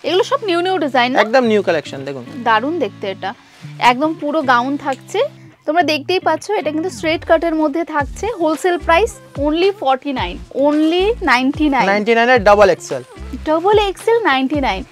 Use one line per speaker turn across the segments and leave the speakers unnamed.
এগুলো সব new new design,
একদম নিউ কালেকশন। দেখুন
দারুণ দেখতে, এটা একদম পুরো গাউন থাকছে। তোমরা দেখতেই পাচ্ছ এটা কিন্তু স্ট্রেট কাটের মধ্যে থাকছে। হোলসেল প্রাইস অনলি 49, অনলি 99
এর ডাবল এক্সেল।
ডাবল এক্সেল 99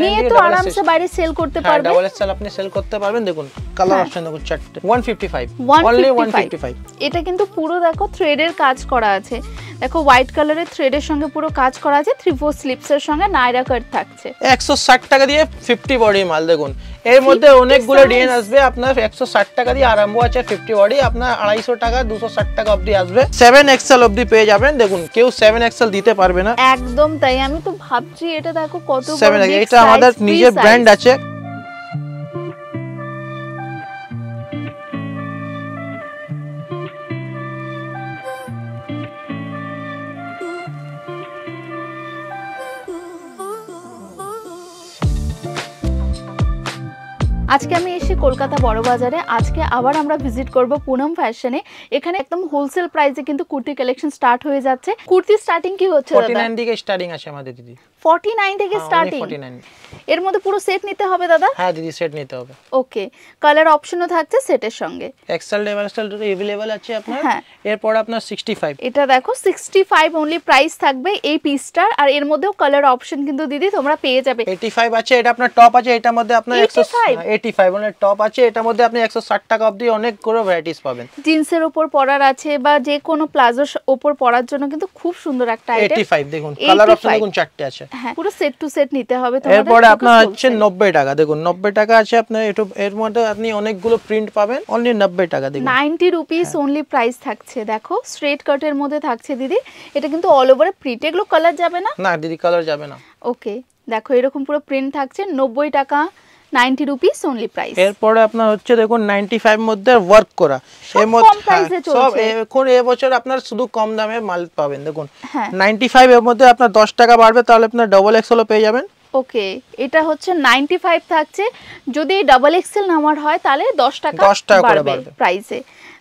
নিয়ে তো আরামসে বাইরে সেল করতে পারবে।
ডাবল এক্সেল আপনি সেল করতে পারবেন। দেখুন কালার অপশন দেখুন চারটে। 155 অনলি 155।
এটা কিন্তু পুরো দেখো থ্রেডের কাজ করা আছে। দেখো হোয়াইট কালারের থ্রেডের সঙ্গে পুরো কাজ করা আছে। 3/4 স্লিপস এর সঙ্গে নাইরা কাট থাকছে।
160 টাকা দিয়ে 50 বডি মাল। দেখুন এর মধ্যে অনেকগুলো ডিজাইন আসবে। আপনার 160 টাকা দিয়ে আরম্ভ আছে 50 বডি, আপনার 250 টাকা 260 টাকা অবধি আসবে। 7 এক্সেল অবধি পেয়ে যাবেন। দেখুন কেউ 7 এক্সেল দিতে পারবে না।
একদম তাই, আমি তো ভাবছি এটা দেখো কত বড়।
7 এটা আমাদের নিজের ব্র্যান্ড আছে।
আজকে আমি এসে কলকাতা বড় বাজারে। আজকে আবার আমরা ভিজিট করব পুনম ফ্যাশনে। এখানে একদম হোলসেল প্রাইসে কিন্তু কুর্তি কালেকশন স্টার্ট হয়ে যাচ্ছে। কুর্তি স্টার্টিং কি হচ্ছে দাদা?
49 থেকে স্টার্টিং আছে আমাদের দিদি।
49 থেকে স্টার্টিং।
49।
এর মধ্যে পুরো সেট নিতে হবে দাদা?
হ্যাঁ দিদি সেট নিতে হবে।
ওকে, কালার অপশনও থাকছে সেটের সঙ্গে।
এক্সেল ডাবল এক্সেল দুটো अवेलेबल আছে আপনার। এরপর আপনার 65।
এটা দেখো 65 অনলি প্রাইস থাকবে এই পিসটার। আর এর মধ্যেও কালার অপশন কিন্তু দিদি তোমরা পেয়ে যাবে।
85 আছে, এটা আপনার টপ আছে। এটার মধ্যে আপনার 85 মানে টপ আছে। এটার মধ্যে আপনি 160 টাকা অবধি অনেক করে ভ্যারাইটিস পাবেন।
জিন্সের উপর পরার আছে বা যে কোনো প্লাজোর উপর পরার জন্য কিন্তু খুব সুন্দর একটা আইটেম।
85 দেখুন কালার অপশন দেখুন চারটে আছে।
হ্যাঁ পুরো সেট টু সেট নিতে হবে তোমাদের।
এরপর আপনার হচ্ছে 90 টাকা। দেখুন 90 টাকা আছে আপনার। এর মধ্যে আপনি অনেকগুলো প্রিন্ট পাবেন। অনলি 90 টাকা। দেখুন
90 রুপিস অনলি প্রাইস থাকছে। দেখো স্ট্রেট কাটের মধ্যে থাকছে দিদি। এটা কিন্তু অল ওভার প্রিন্ট। এগুলো কালার যাবে না?
না দিদি কালার যাবে না।
ওকে দেখো এরকম পুরো প্রিন্ট থাকছে। 90 টাকা 90 রুপিস অনলি প্রাইস।
এরপরে আপনার হচ্ছে দেখুন 95 মধ্যে ওয়ার্ক করা। এর মধ্যে সব এখন এই বছর আপনার শুধু কম দামে মাল পাবেন। দেখুন 95 এর মধ্যে আপনার 10 টাকা বাড়বে, তাহলে আপনার ডাবল এক্সেলও পেয়ে যাবেন।
ওকে এটা হচ্ছে 95 থাকছে। যদি ডাবল এক্সেল নামার হয় তাহলে 10 টাকা বাড়বে প্রাইসে।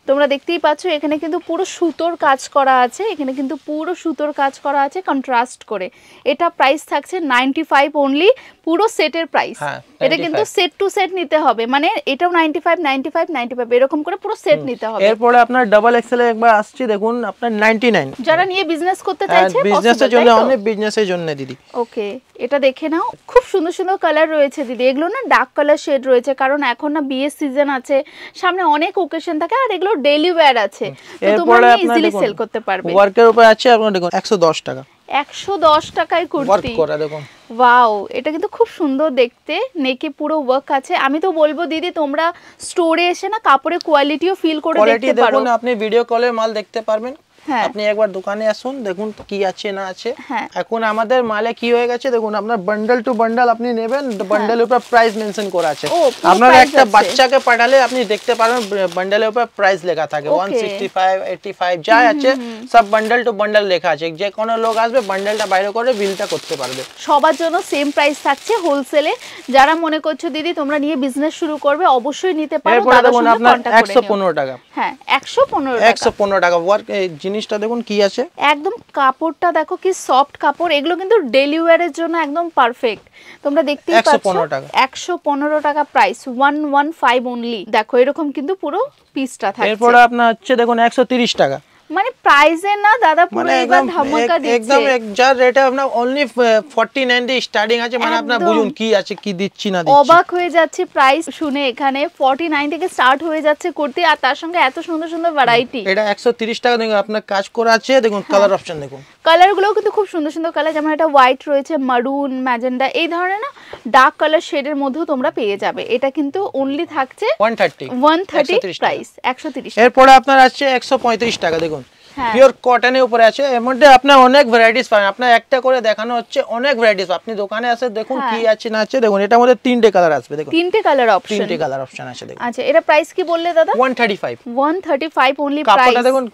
তোমরা দেখতেই পাচ্ছ এখানে কিন্তু পুরো সুতোর কাজ করা আছে। এখানে কিন্তু পুরো সুতোর কাজ করা আছে কন্ট্রাস্ট করে। এটা প্রাইস থাকছে 95 অনলি, পুরো সেটের প্রাইস। এটা কিন্তু সেট টু সেট নিতে হবে, মানে এটাও 95 95 95 এরকম করে পুরো সেট নিতে হবে।
এরপরে আপনার ডাবল এক্সেল এ একবার আসছে দেখুন আপনার 99।
যারা নিয়ে বিজনেস করতে চাইছে,
বিজনেসের জন্য, অনেক বিজনেসের জন্য দিদি।
ওকে এটা দেখে নাও, খুব সুন্দর সুন্দর কালার রয়েছে দিদি। এগুলো না ডার্ক কালার শেড রয়েছে, কারণ এখন না বিয়ের সিজন আছে, সামনে অনেক ওকেশন থাকে, আর এগুলো ডেইলি ওয়্যার আছে, তো তোমরা ইজিলি সেল করতে পারবে।
ওয়ার্কের উপর আছে আপনারা দেখুন 110 টাকা।
110 টাকায় কুর্তি
ওয়ার্ক করা দেখুন।
ওয়াও এটা কিন্তু খুব সুন্দর দেখতে, নেকে পুরো ওয়ার্ক আছে। আমি তো বলবো দিদি তোমরা স্টোরে এসে না কাপড়ের কোয়ালিটিও ফিল করে দেখতে পারো।
দেখুন আপনি ভিডিও কলে মাল দেখতে পারবেন। আপনি একবার দোকানে আসুন, দেখুন কি আছে না আছে। এখন আমাদের মালে কি হয়ে গেছে দেখুন, আপনার বান্ডেল টু বান্ডেল আপনি নেবেন, বান্ডেলের উপর প্রাইস মেনশন করা আছে। আপনার একটা বাচ্চাকে পাঠালে আপনি দেখতে পারবেন বান্ডেলের উপর প্রাইস লেখা থাকে 165 85 যা আছে সব বান্ডেল টু বান্ডেল লেখা আছে। যে কোনো লোক আসবে বান্ডেলটা বাইরে করে বিলটা করতে পারবে।
সবার জন্য সেম প্রাইস থাকছে হোলসেলে। যারা মনে করছো দিদি তোমরা নিয়ে বিজনেস শুরু করবে, অবশ্যই নিতে পারো।
দাদার সঙ্গে কন্টাক্ট করে নিও। 115 টাকা।
হ্যাঁ 115 টাকা
ওয়ার্ক। জিনিসটা দেখুন কি আছে,
একদম কাপড়টা দেখো কি সফট কাপড়। এগুলো কিন্তু ডেইলি ওয়্যারের জন্য একদম পারফেক্ট। তোমরা দেখতেই পাচ্ছ 115 টাকা প্রাইস, 115 অনলি। দেখো এরকম কিন্তু পুরো পিসটা থাকছে।
এরপর আপনার হচ্ছে দেখুন 130 টাকা।
মানে প্রাইসে না দাদা পুরো এবার ধামাকা দিচ্ছে
একদম। যার রেট আপনার অনলি 49 দিয়ে স্টার্টিং আছে, মানে আপনারা বুঝুন কি আছে কি দিচ্ছি না দিচ্ছি।
অবাক হয়ে যাচ্ছে প্রাইস শুনে। এখানে 49 থেকে স্টার্ট হয়ে যাচ্ছে কুর্তি, আর তার সঙ্গে এত সুন্দর সুন্দর ভ্যারাইটি।
এটা 130 টাকা। দেখুন আপনার কাজ করা আছে, দেখুন কালার অপশন দেখুন।
কালারগুলো কিন্তু খুব সুন্দর সুন্দর কালার, যেমন এটা হোয়াইট রয়েছে, মারুন, ম্যাজেন্ডা, এই ধরনের না ডার্ক কালার শেডের মধ্যেও তোমরা পেয়ে যাবে। এটা কিন্তু অনলি থাকছে 130 প্রাইস 130।
এরপরে আপনার আছে 135 টাকা। দেখুন পিওর কটনের উপরে আছে। এর মধ্যে আপনার অনেক ভ্যারাইটিস পাবেন। আপনার একটা করে দেখানো হচ্ছে, অনেক ভ্যারাইটিস। আপনি দোকানে আসে দেখুন কি আছে না আছে। দেখুন এটার মধ্যে তিনটে কালার আসবে। দেখুন
তিনটে কালার অপশন
আছে। দেখুন
আচ্ছা এটা প্রাইস কি বললে দাদা?
135
অনলি প্রাইস।
কাপড়টা দেখুন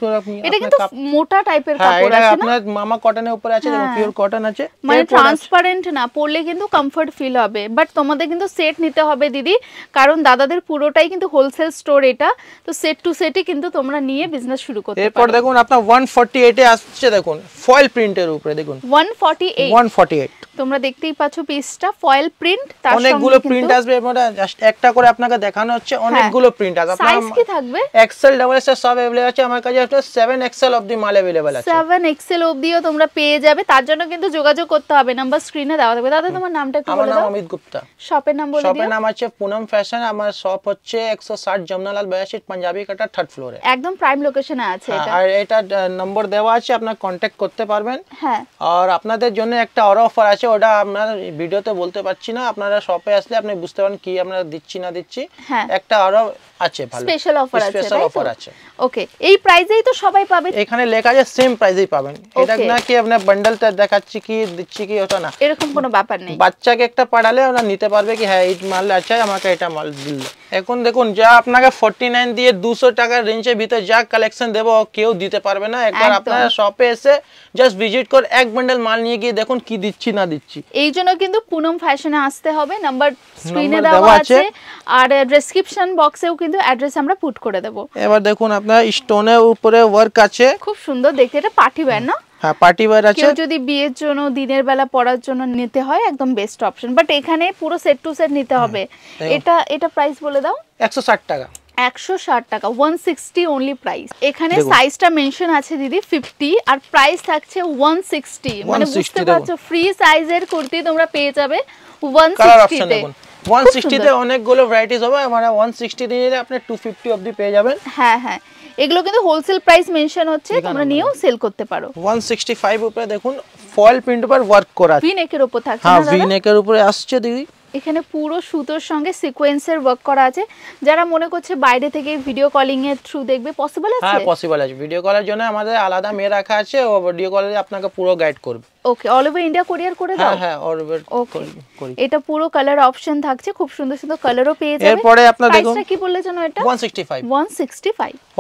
এটা কিন্তু মোটা টাইপের কাপড় আছে না,
আপনার মামা কটনের উপরে আছে। দেখুন পিওর কটন আছে,
মানে ট্রান্সপারেন্ট না, পরলে কিন্তু কমফর্ট ফিল হবে। বাট তোমাদের কিন্তু সেট নিতে হবে দিদি, কারণ দাদাদের পুরোটাই কিন্তু হোলসেল স্টোর এটা, তো সেট টু সেটই কিন্তু তোমরা নিয়ে বিজনেস শুরু করতে পারো।
এরপর দেখুন আপনার 148 এ আসছে। দেখুন ফয়েল প্রিন্টের উপরে দেখুন
148 তোমরা দেখতেই পাচ্ছ পিসটা ফয়েল প্রিন্ট, তার সঙ্গে
অনেকগুলো প্রিন্ট আসবে, মানে জাস্ট একটা করে আপনাকে দেখানো হচ্ছে, অনেকগুলো প্রিন্ট আসবে। আপনার
সাইজ কি থাকবে?
এক্সেল ডাবল এক্সেল সব अवेलेबल আছে আমার কাছে, 7 এক্সেল অবধি মাল अवेलेबल আছে।
7 এক্সেল অবধিও তোমরা পেয়ে যাবে, তার জন্য কিন্তু যোগাযোগ করতে হবে, নাম্বার স্ক্রিনে দেওয়া থাকবে। দাদা তোমার নামটা একটু বলে দাও।
আমার নাম অমিত গুপ্তা।
শপের নাম বলে দিও।
শপের নাম আছে পুনম ফ্যাশন, আমার শপ হচ্ছে 160 জমনালাল 82 পাঞ্জাবি কাটা 3rd ফ্লোরে,
একদম প্রাইম লোকেশনে আছে এটা।
আর এটা নম্বর দেওয়া আছে, আপনারা কন্টাক্ট করতে পারবেন।
হ্যাঁ,
আর আপনাদের জন্য একটা আরো অফার আছে, ওটা আমরা ভিডিওতে বলতে পারছি না, আপনারা শপে আসলে আপনি বুঝতে পারবেন কি আমরা দিচ্ছি না দিচ্ছি। একটা আরো আছে ভালো
স্পেশাল অফার আছে,
স্পেশাল অফার আছে।
ওকে, এই প্রাইসেই তো সবাই পাবে?
এখানে লেখা আছে সেম প্রাইসেই পাবেন, এটা না কি আপনি বান্ডেলটা দেখাচ্ছি কি দিচ্ছি কি, ওটা না,
এরকম কোনো ব্যাপার নেই।
বাচ্চাকে একটা পাঠালে ওরা নিতে পারবে কি হ্যাঁ এই মাল আছে আমাকে এটা মাল দিল। এখন দেখুন যা আপনাকে 49 দিয়ে 200 টাকার রেঞ্জের ভিতরে যা কালেকশন দেবো কেউ দিতে পারবে না। একবার আপনারা শপে এসে জাস্ট ভিজিট করে এক বান্ডেল মাল নিয়ে গিয়ে দেখুন কি দিচ্ছি না দিচ্ছি।
এই জন্য কিন্তু পুনম ফ্যাশনে আসতে হবে, নাম্বার স্ক্রিনে দেওয়া আছে, আর ডেসক্রিপশন বক্সেও কিন্তু অ্যাড্রেস আমরা পুট করে দেব।
এবার দেখুন আপনার স্টোনের উপরে ওয়ার্ক আছে,
খুব সুন্দর দেখতে, এটা পার্টি ওয়্যার না?
হ্যাঁ পার্টি ওয়্যার আছে।
কেউ যদি বিয়ের জন্য দিনের বেলা পরার জন্য নিতে হয় একদম বেস্ট অপশন, বাট এখানে পুরো সেট টু সেট নিতে হবে। এটা প্রাইস বলে দাও।
160 টাকা।
160 টাকা, 160 অনলি প্রাইস। এখানে সাইজটা মেনশন আছে দিদি 50, আর প্রাইস থাকছে 160, মানে বুঝতে পারছো ফ্রি সাইজের কুর্তি তোমরা পেয়ে যাবে 160 তে।
160 তে অনেকগুলো ভ্যারাইটিস হবে, মানে 160 দিয়ে আপনি 250 অবধি পেয়ে যাবেন।
হ্যাঁ হ্যাঁ, এগুলো কিন্তু হোলসেল প্রাইস মেনশন হচ্ছে, তোমরা নিয়েও সেল করতে পারো।
165 উপরে দেখুন ফয়েল প্রিন্ট উপর ওয়ার্ক করা আছে,
ভি নেকের উপর থাকছে না?
হ্যাঁ ভি নেকের উপরে আসছে দিদি।
এখানে পুরো সুতোর সঙ্গে সিকোয়েন্সের ওয়ার্ক করা আছে। যারা মনে করছে বাইরে থেকে ভিডিও কলিং এর থ্রু দেখবে, পসিবল আছে?
হ্যাঁ পসিবল আছে, ভিডিও কলের জন্য আমাদের আলাদা মেয়ে রাখা আছে, ও ভিডিও কলে আপনাকে পুরো গাইড করবে।
ওকে, অল ওভার ইন্ডিয়া কোরিয়ার করে দাও?
হ্যাঁ হ্যাঁ অল ওভার করি।
এটা পুরো কালার অপশন থাকছে, খুব সুন্দর সুন্দর কালারও পেয়ে যাবে।
এরপরে আপনারা দেখুন
প্রাইসটা কি বললে জানো এটা?
165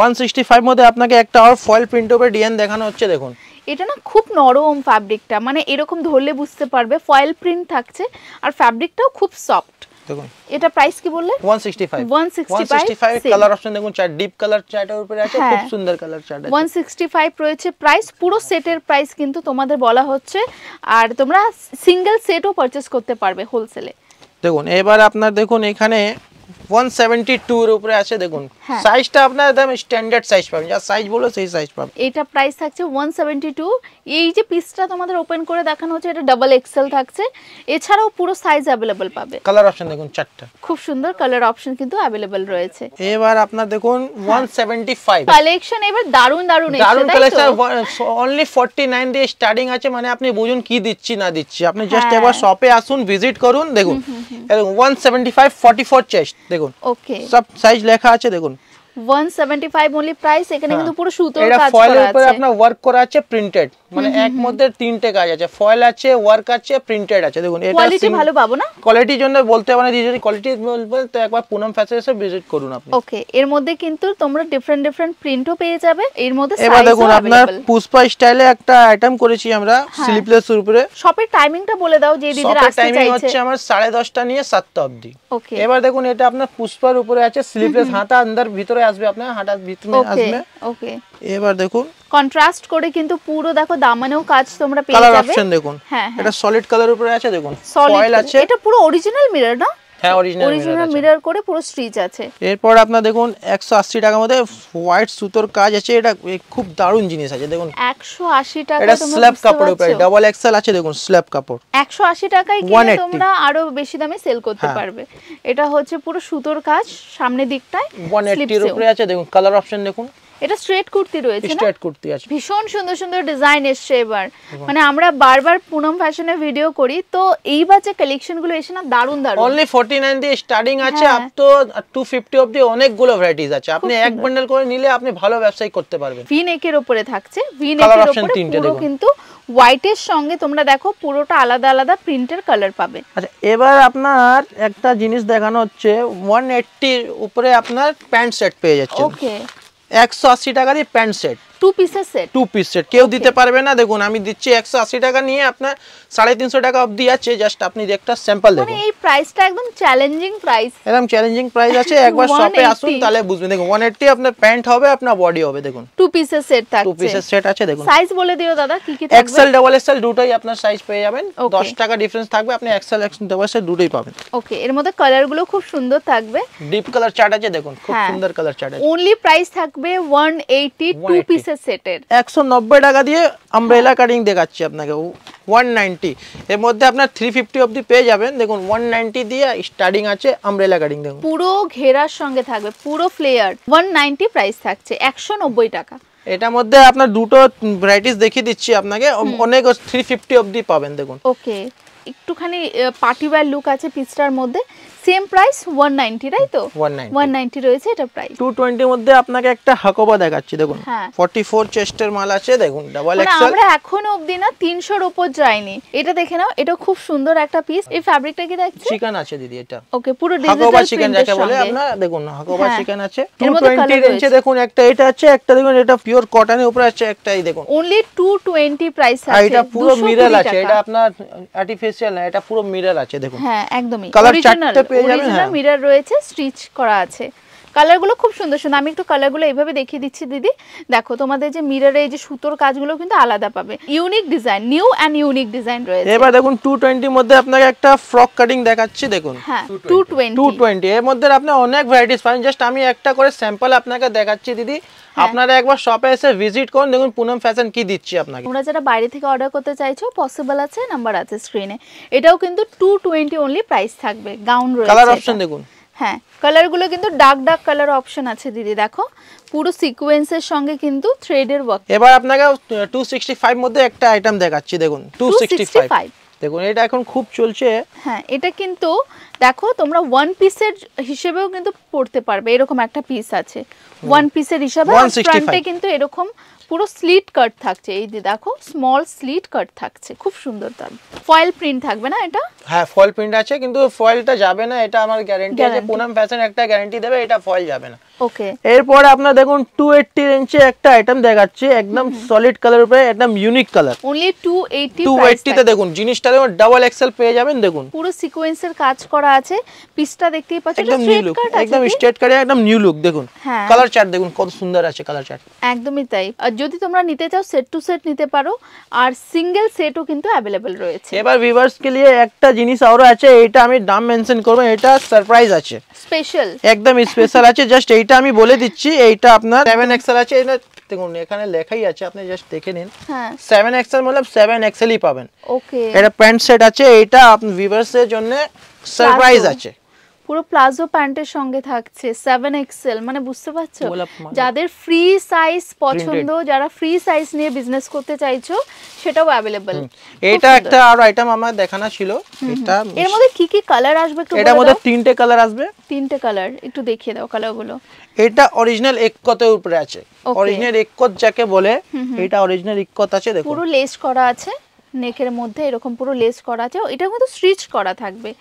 165 মধ্যে আপনাকে একটা আর ফয়েল প্রিন্ট উপরে ডিজাইন দেখানো হচ্ছে। দেখুন
এটা না খুব নরম ফ্যাব্রিকটা, মানে এরকম ধরলে বুঝতে পারবে ফয়েল প্রিন্ট থাকছে, আর ফ্যাব্রিকটাও খুব সফট।
দেখুন
এটা প্রাইস কি বললে?
165 কালার অপশন দেখুন, চার ডিপ কালার চারটার উপরে আছে, খুব সুন্দর কালার চারটা।
165 রয়েছে প্রাইস, পুরো সেটের প্রাইস কিন্তু তোমাদের বলা হচ্ছে, আর তোমরা সিঙ্গেল সেটও পারচেজ করতে পারবে হোলসেলে।
দেখুন এবার আপনার দেখুন এখানে 172 এর উপরে আছে। দেখুন সাইজটা আপনার একদম স্ট্যান্ডার্ড সাইজ পাবেন, যা সাইজ বলো সেই সাইজ পাবেন।
এটা প্রাইস থাকছে 172। এই যে পিসটা তোমাদের ওপেন করে দেখানো হচ্ছে, এটা ডাবল এক্সেল থাকছে, এছাড়াও পুরো সাইজ अवेलेबल পাবে।
কালার অপশন দেখুন চারটা,
খুব সুন্দর কালার অপশন কিন্তু अवेलेबल রয়েছে।
এবার আপনার দেখুন 175
কালেকশন এবার দারুন দারুন এসেছে,
দারুন কালেকশন। অনলি 49 দিয়ে স্টার্টিং আছে, মানে আপনি বুঝুন কি দিচ্ছি না দিচ্ছি। আপনি জাস্ট একবার শপে আসুন, ভিজিট করুন, দেখুন 175 44 চেস্ট দেখুন, ওকে সব সাইজ লেখা আছে। দেখুন
175 only প্রাইস। এখানে কিন্তু পুরো সুতোর কাজ করা আছে,
এটা ফয়েলের উপরে আপনার ওয়ার্ক করা আছে প্রিন্টেড, মানে এক মধ্যে তিনটে কাজ আছে, ফয়েল আছে, ওয়ার্ক আছে, প্রিন্টেড আছে। দেখুন এটা
কোয়ালিটি ভালো পাবো না?
কোয়ালিটির জন্য বলতে মানে যদি কোয়ালিটি বলবেন তো একবার পুনম ফ্যাশন এসে ভিজিট করুন আপনি।
ওকে, এর মধ্যে কিন্তু তোমরা ডিফারেন্ট ডিফারেন্ট প্রিন্টও পেয়ে যাবে, এর মধ্যে সাইজ
এবার দেখুন আপনার পুষ্পা স্টাইলে একটা আইটেম করেছি আমরা স্লিপলেস এর উপরে।
শপের টাইমিংটা বলে দাও, যে দিদিরা আসতে চাইছে।
টাইমিং হচ্ছে আমার 10:30টা নিয়ে 7টা অবধি।
ওকে,
এবার দেখুন এটা আপনার পুষ্পার উপরে আছে, স্লিপলেস, হাতা আন্দার ভিতরে আসবে, আপনার হাতা ভিতরে আসবে।
ওকে,
এবার দেখুন
কন্ট্রাস্ট করে কিন্তু পুরো দেখো দামানেও কাজ তোমরা পেয়ে
যাবে।
কালার
অপশন দেখুন, এটা সলিড কালার উপরে আছে। দেখুন ফয়েল আছে,
এটা পুরো অরিজিনাল মিরর না?
হ্যাঁ অরিজিনাল
মিরর করে পুরো স্টিচ আছে।
এরপর আপনারা দেখুন 180 টাকার মধ্যে হোয়াইট সুতোর কাজ আছে, এটা খুব দারুণ জিনিস আছে। দেখুন
180 টাকা,
এটা স্ল্যাব কাপড়ের উপরে ডাবল এক্সেল আছে। দেখুন স্ল্যাব কাপড়
180 টাকায় কিনে তোমরা আরো বেশি দামে সেল করতে পারবে। এটা হচ্ছে পুরো সুতোর কাজ, সামনের দিকটায়
180 এর উপরে আছে। দেখুন কালার অপশন দেখুন,
এটা স্ট্রেট কুর্তি রয়েছে না?
স্ট্রেট কুর্তি আছে,
ভীষণ সুন্দর সুন্দর ডিজাইন এসছে এবার। মানে আমরা বারবার পুনম ফ্যাশনের ভিডিও করি, তো এইবার যে কালেকশন গুলো এসে না দারুন দারুন।
অনলি 49 দিয়ে স্টার্টিং আছে, আপ তো 250 অবধি অনেকগুলো ভ্যারাইটিজ আছে। আপনি এক বান্ডেল করে নিলে আপনি ভালো ব্যবসায় করতে পারবেন।
ভি নেকের উপরে থাকছে, ভি নেকের উপরে পুরো কিন্তু হোয়াইটের সঙ্গে তোমরা দেখো পুরোটা আলাদা আলাদা প্রিন্টের কালার পাবে।
আচ্ছা এবার আপনার একটা জিনিস দেখানো হচ্ছে 180 উপরে আপনার প্যান্ট সেট পেয়ে যাচ্ছেন।
ওকে,
180 টাকা দিয়ে প্যান্ট সেট।
টু পিসের সেট,
টু পিস সেট কেউ দিতে পারবে না। দেখুন আমি দিচ্ছি 180 টাকা নিয়ে আপনার 350 টাকা অবধি আছে, জাস্ট আপনি একটা স্যাম্পল দেখুন।
মানে এই প্রাইসটা একদম চ্যালেঞ্জিং প্রাইস,
একদম চ্যালেঞ্জিং প্রাইস আছে। একবার শপে আসুন তাহলে বুঝবেন। দেখুন 180 আপনার প্যান্ট হবে, আপনার বডি হবে। দেখুন
টু পিসের সেট থাকছে,
টু পিসের সেট আছে। দেখুন
সাইজ বলে দিও দাদা কি কি থাকবে।
এক্সেল ডাবল এক্সেল দুটোই আপনার সাইজ পেয়ে যাবেন, 10 টাকা ডিফারেন্স থাকবে, আপনি এক্সেল ডাবল এক্সেল দুটোই পাবেন।
ওকে, এর মধ্যে কালার গুলো খুব সুন্দর থাকবে,
ডিপ কালার চার্ট আছে। দেখুন খুব সুন্দর কালার চার্ট আছে।
অনলি প্রাইস থাকবে 180 টু পিসের সেটের।
190 টাকা দিয়ে আমব্রেলা কাটিং দেখাচ্ছি আপনাকে 190, এর মধ্যে আপনার 350 অবধি পেয়ে যাবেন। দেখুন 190 দিয়ে স্টার্টিং আছে আমব্রেলা কাটিং। দেখুন
পুরো ঘেরার সঙ্গে থাকবে, পুরো ফ্লেয়ার। 190 প্রাইস থাকছে, 190 টাকা।
এটার মধ্যে আপনার দুটো ভ্যারাইটিস দেখিয়ে দিচ্ছি আপনাকে, অনেক 350 অবধি পাবেন। দেখুন
ওকে, একটুখানি পার্টি ওয়্যার লুক আছে পিসটার মধ্যে, সেম প্রাইস 190, তাই তো? 190 রয়েছে এটা প্রাইস।
220 এর মধ্যে আপনাকে একটা হাকোবা দেখাচ্ছি। দেখুন 44 চেস্টের মাল আছে। দেখুন ডাবল এক্সেল।
আমরা এখনো অবধি না 300 এর উপর যাইনি। এটা দেখে নাও, এটা খুব সুন্দর একটা পিস। এই ফ্যাব্রিকটা কি দেখছেন?
চিকেন আছে দিদি এটা।
ওকে, পুরো
হাকোবা চিকেন যাকে বলে আপনারা। দেখুন হাকোবা চিকেন আছে 220 রেঞ্জে। দেখুন একটা এটা আছে, একটা দেখুন এটা পিওর কটনের উপরে আছে, একটাই দেখুন
অনলি 220 প্রাইস আছে।
এটা পুরো মিরর আছে, এটা আপনার আর্টিফিশিয়াল না, এটা পুরো মিরর আছে। দেখুন
হ্যাঁ একদমই
কালার চারটে পেয়ে যাবেন।
হ্যাঁ মিরর রয়েছে, স্টিচ করা আছে। কালারগুলো খুব সুন্দর সুন্দর। আমি একটু কালারগুলো এইভাবে দেখিয়ে দিচ্ছি দিদি। দেখো তোমাদের যে মিররে এই যে সুতোর কাজগুলো কিন্তু আলাদা পাবে, unique design, new and unique design রয়েছে।
এবার দেখুন 220 এর মধ্যে আপনাকে একটা ফ্রক কাটিং দেখাচ্ছি। দেখুন
হ্যাঁ 220
এর মধ্যে আপনি অনেক ভ্যারাইটিস পাবেন। জাস্ট আমি একটা করে স্যাম্পল আপনাকে দেখাচ্ছি দিদি, আপনারা একবার শপে এসে ভিজিট করুন। দেখুন পুনম ফ্যাশন কি দিচ্ছি আপনাকে।
তোমরা যারা বাইরে থেকে অর্ডার করতে চাইছো পসিবল আছে, নাম্বার আছে স্ক্রিনে। এটাও কিন্তু 220 অনলি প্রাইস থাকবে। গাউন রয়েছে,
কালার অপশন দেখুন।
হ্যাঁ কালারগুলো কিন্তু ডার্ক ডার্ক কালার অপশন আছে দিদি। দেখো পুরো সিকোয়েন্সের সঙ্গে কিন্তু থ্রেডের ওয়ার্ক।
এবার আপনাকে 265 মধ্যে একটা আইটেম দেখাচ্ছি। দেখুন 265 দেখুন এটা এখন খুব চলছে।
হ্যাঁ এটা কিন্তু দেখো তোমরা ওয়ান পিসের হিসেবেও কিন্তু পড়তে পারবে, এরকম একটা পিস আছে ওয়ান পিসের হিসেবে। ফ্রন্টে কিন্তু এরকম পুরো স্লিট কাট থাকছে, এই যে দেখো স্মল স্লিট কাট থাকছে, খুব সুন্দর। তার ফয়েল প্রিন্ট থাকবে না এটা?
হ্যাঁ ফয়েল প্রিন্ট আছে, কিন্তু ফয়েলটা যাবে না, এটা আমার গ্যারান্টি আছে। পুনম ফ্যাশন একটা গ্যারান্টি দেবে, এটা ফয়েল যাবে না।
ওকে,
এরপর আপনারা দেখুন 280 রেঞ্জে একটা আইটেম দেখাচ্ছি, একদম সলিড কালার উপরে, একদম ইউনিক কালার।
অনলি 280
তে দেখুন জিনিসটা দেখুন ডাবল এক্সেল পেয়ে যাবেন। দেখুন
পুরো সিকোয়েন্সের কাজ করা আছে, পিসটা দেখতেই পাচ্ছেন
একদম নিউ লুক, একদম স্ট্রেট কাটে, একদম নিউ লুক। দেখুন কালার চার্ট দেখুন কত সুন্দর আছে কালার চার্ট।
একদমই তাই। আর যদি তোমরা নিতে চাও সেট টু সেট নিতে পারো, আর সিঙ্গেল সেটও কিন্তু अवेलेबल রয়েছে।
এবার ভিউয়ার্স কে লিয়ে একটা জিনিস আরো আছে, এটা আমি দাম মেনশন করব, এটা সারপ্রাইজ আছে,
স্পেশাল,
একদম স্পেশাল আছে। জাস্ট এইটা আমি বলে দিচ্ছি, এইটা আপনার 7XL আছে। এটা দেখুন এখানে লেখাই আছে, আপনি জাস্ট দেখে নিন।
হ্যাঁ
7XL मतलब 7XL ই পাবেন।
ওকে,
এটা প্যান্ট সেট আছে, এটা আপনার ভিউয়ার্স এর জন্য সারপ্রাইজ আছে।
পুরো প্লাজো প্যান্টের সঙ্গে থাকছে 7XL, মানে বুঝতে পারছো যাদের ফ্রি সাইজ পছন্দ, যারা ফ্রি সাইজ নিয়ে বিজনেস করতে চাইছো সেটাও अवेलेबल।
এটা একটা আর আইটেম আমার দেখানো ছিল। এটা
এর মধ্যে কি কি কালার আসবে একটু বলো।
এটার মধ্যে তিনটে কালার আসবে।
তিনটে কালার একটু দেখিয়ে দাও কালারগুলো।
এটা অরিজিনাল একতের উপরে আছে, অরিজিনাল একত যাকে বলে, এটা অরিজিনাল একত আছে। দেখুন
পুরো লেস করা আছে, নেকের মধ্যে এরকম পুরো লেস করা আছে, এটা কিন্তু স্টিচ করা থাকবে।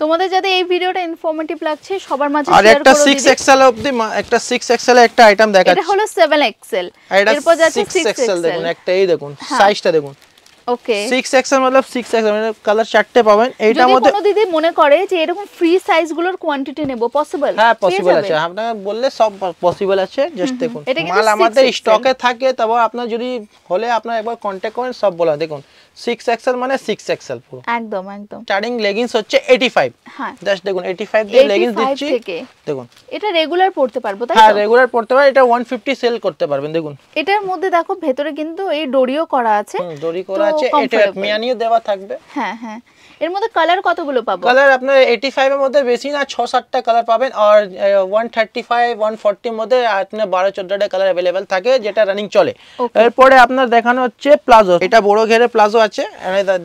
তোমাদের যাদের এই ভিডিওটা ইনফরমেটিভ লাগছে সবার মাঝে শেয়ার করো। আর একটা
6XL অবধি, একটা 6XL একটা আইটেম দেখাচ্ছি।
এটা হলো 7XL, এরপর যাচ্ছে 6XL।
দেখুন একটা এই দেখুন সাইজটা দেখুন।
ওকে
6XL मतलब 6XL মানে কালার চারটে পাবেন। এইটার মধ্যে
যদি কোনো দিদি মনে করে যে এরকম ফ্রি সাইজগুলোর কোয়ান্টিটি নেব, পসিবল?
হ্যাঁ পসিবল আছে, আপনারা বললে সব পসিবল আছে। জাস্ট দেখুন মাল আমাদের স্টকে থাকে, তবে আপনারা যদি হলে আপনারা একবার কন্টাক্ট করেন, সব বলা। দেখুন 6XL মানে 6XL পুরো
একদম একদম।
স্টার্টিং লেগিংস হচ্ছে 85। হ্যাঁ জাস্ট দেখুন 85 দিয়ে লেগিংস দিচ্ছি। দেখুন
এটা রেগুলার পড়তে পারবো, তাই তো?
হ্যাঁ রেগুলার পড়তে পারবে, এটা 150 সেল করতে পারবেন। দেখুন
এটার মধ্যে দেখো ভেতরে কিন্তু এই ডরিও করা আছে,
দড়ি করা আছে, এটা মিয়ানিও দেওয়া থাকবে।
হ্যাঁ হ্যাঁ। এর মধ্যে কালার কতগুলো পাবো?
কালার আপনার 85 এর মধ্যে বেশি না 6-7টা কালার পাবেন, আর 135 140 এর মধ্যে আপনার 12-14টা কালার अवेलेबल থাকে, যেটা রানিং চলে। এরপরে আপনার দেখানো হচ্ছে প্লাজো, এটা বড় ঘেরে প্লাজো আছে।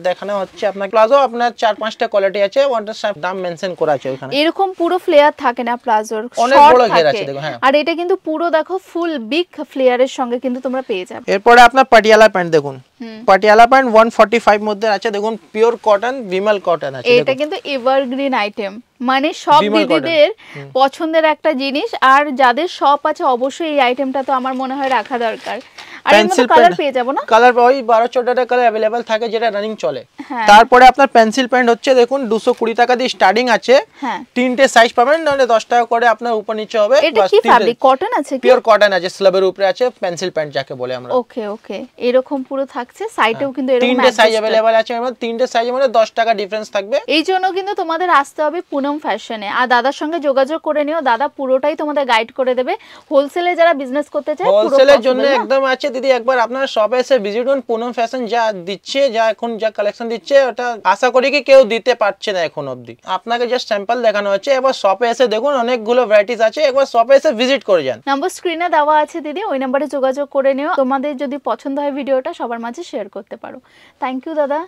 দেখানো হচ্ছে আপনার প্লাজো, আপনার 4-5টা কোয়ালিটি আছে, ওয়াটার সাপ দাম মেনশন করা আছে ওখানে।
এরকম পুরো ফ্লেয়ার থাকে না প্লাজোর,
অনেক বড় ঘের আছে দেখো। হ্যাঁ
আর এটা কিন্তু পুরো দেখো ফুল বিগ ফ্লেয়ারের সঙ্গে কিন্তু তোমরা পেয়ে যাবে।
এরপরে আপনার পাটিয়ালা প্যান্ট দেখুন, পাটিয়ালা প্যান্ট 145 মধ্যে আছে। দেখুন পিওর কটন, বিমল কটন আছে।
এটা কিন্তু এভারগ্রিন আইটেম, মানে সব দিদিদের পছন্দের একটা জিনিস, আর যাদের শপ আছে অবশ্যই এই আইটেমটা তো আমার মনে হয় রাখা দরকার। পেন্সিল কালার পেয়ে যাব না?
কালার ওই 12-14টা কালার अवेलेबल থাকে যেটা রানিং চলে। তারপরে আপনার পেন্সিল প্যান্ট হচ্ছে দেখুন 220 টাকা দিয়ে স্টার্টিং আছে। তিনটে সাইজ পাবেন, নাহলে 10 টাকা করে আপনার উপর নিচে হবে।
এটা কি ফ্যাব্রিক, কটন আছে কি?
পিওর কটন আছে, স্ল্যাবের উপরে আছে পেন্সিল প্যান্ট যাকে বলে আমরা।
ওকে ওকে, এরকম পুরো থাকছে, সাইডেও কিন্তু এরকম
তিনটে সাইজ अवेलेबल আছে, এর মধ্যে তিনটে সাইজের মধ্যে 10 টাকা ডিফারেন্স থাকবে।
এই জন্য কিন্তু তোমাদের আসতে হবে পুনম ফ্যাশনে, আর দাদার সঙ্গে যোগাযোগ করে নিও, দাদা পুরোটাই তোমাদের গাইড করে দেবে। হোলসেলে যারা বিজনেস করতে চায়
হোলসেলের জন্য একদম আছে দিদি, একবার আপনারা শপে এসে ভিজিট করুন। পুনম ফ্যাশন যা দিচ্ছে, যা এখন যা কালেকশন দিচ্ছে, ওটা আশা করি কি কেউ দিতে পারছে না এখন অবধি। আপনাকে জাস্ট স্যাম্পল দেখানো হচ্ছে, একবার শপে এসে দেখুন, অনেকগুলো ভ্যারাইটিস আছে, একবার শপে এসে ভিজিট করে যান।
নাম্বার স্ক্রিনে দেওয়া আছে দিদি, ওই নাম্বারে যোগাযোগ করে নিও। তোমাদের যদি পছন্দ হয় ভিডিওটা সবার মাঝে শেয়ার করতে পারো। থ্যাংক ইউ দাদা।